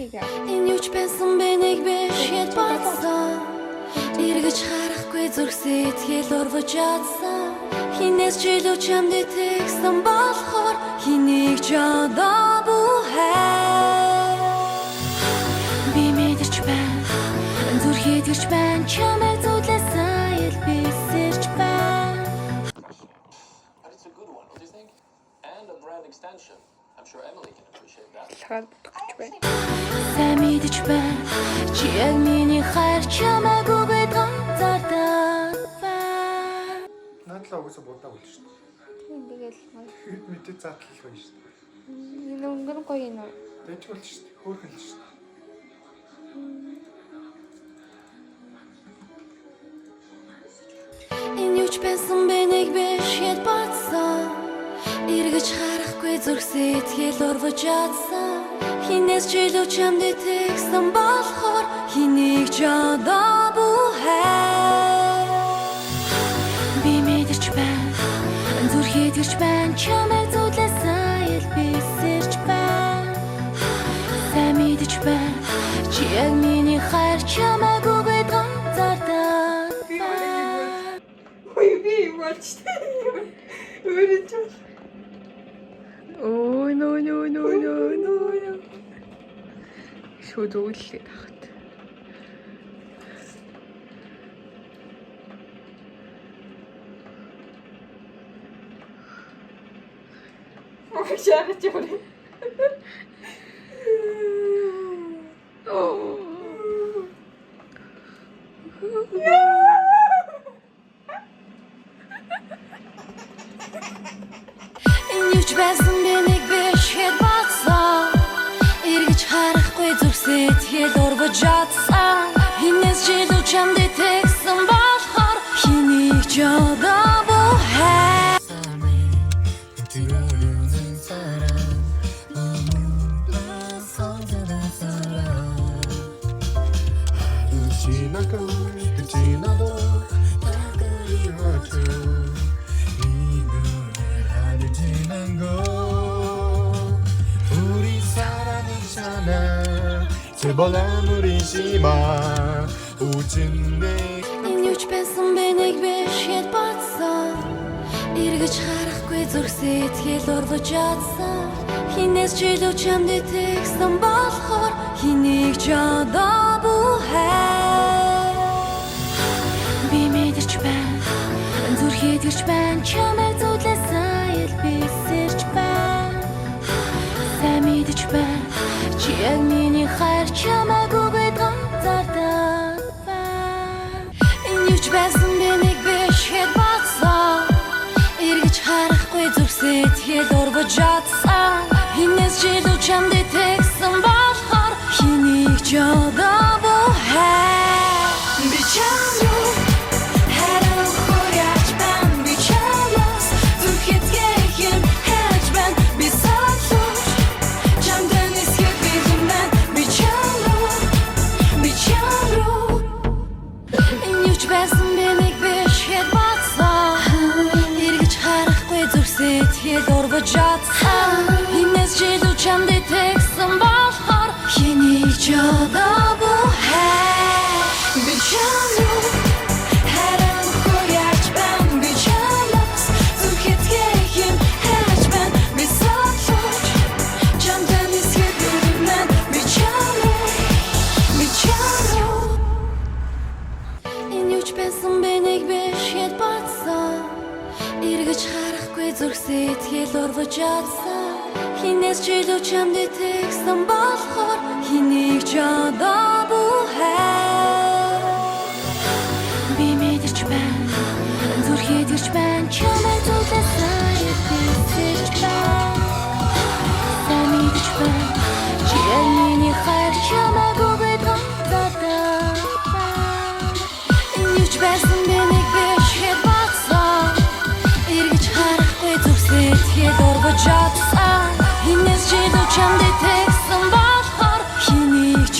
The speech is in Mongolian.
Энэ юуч байсан бэ нэг биш хэд бацсан эргэж харахгүй зүрхсээ итгэл урвж чадсан хинээс ч илүү чамд итгэсэн болохоор хэнийг ч одоо бүහැ би мэдэрч байна зүрхээ тэрч байна чамайг зүдлээсэн ил бисэрч байна. But it's a good one, what do you think? And a brand extension. I'm sure Emily can appreciate that. Лахад бүтгч байна. Сайн мэдэж байна чи яг миний хайр чамайг үгээд ганцаардаг байна. Наадлаа угсаа будаа болж шин. Тийм тэгэл Мэдээ заатал их байна шин. энэ өнгөн гоё юм уу? Дэвч болж шин. Хөөрхөн л шин. Энэ юуч байсан бэ нэг биш хэд бацсан эргэж харахгүй зүрхсээ итгэл урвж чадсан хинээс ч илүү чамд итгэсэн болохоор хэнийг ч одоо бүහැ би мэдэрч байна зүрхээ тэрч байна чамайг зүдлээсэн ил бисэрч байна сайн мэдэж байна чи яг миний хайр чамайг үгээд ганцаардаг байна. Ой би болчтой. Өөрөж. Ой no. Шууд уулээ тахт. Ой шаарч яваа. Энэ юуч байсан бэ нэг биш хэд бацсан эргэж харахгүй зүрхсээ итгэл урвж чадсан хинээс ч илүү чамд итгэсэн болохоор хэнийг ч одоо бүහැ 제발 아무리지 마 오진 내 Энэ юуч байсан бэ нэг биш хэд бацсан эргэж харахгүй зүрхсээ итгэл урвж чадсан хинээс ч илүү чамд итгэсэн болохоор хэнийг ч одоо бүහැ би мэдэрч байна зүрхээ тэрч байна чамайг зүдлээсэн ил бисэрч байна сайн мэдэж байна чи яг миний хайр чамайг үгээд ганцаардаг байна. Энэ юуч байсан бэ нэг биш хэд бацсан эргэж харахгүй зүрхсээ итгэл урвж чадсан хинээс ч илүү чамд итгэсэн болохоор хэнийг ч одоо бүහැ би чамруу харанхуй яаж байна би чамаас зүрхэд гэх хайж байна би садлууч чамдан эсхийг бэлмэн би чамруу энэ юуч байсан бэ нэг биш хэд бацсан эргэж харахгүй зүрхсээ итгэл урвж чадсан хинээс ч илүү чамд итгэсэн болохоор хэнийг ч одоо бүහැ би чамруу харанхуй яаж байна би чамаас зүрхэд гэх хайж байна би садлууч чамдан эсхийг бэлмэн би чамруу энэ юуч байсан бэ нэг биш хэд бацсан эргэж харахгүй зүрхсээ итгэл урвж чадсан хинээс ч илүү чамд итгэсэн болохоор хэнийг ч одоо бүහැ би мэдэрч байна зүрхээ тэрч байна чамайг зүдлээсэн ил бисэрч байна сайн мэдэж байна чи яг миний хайр чамайг үгээд ганцаардаг байна. Энэ юуч байсан бэ нэг биш хэд бацсан эргэж харахгүй зүрхсээ итгэл урвж чадсан хинээс ч илүү чамд итгэсэн болохоор хэнийг ч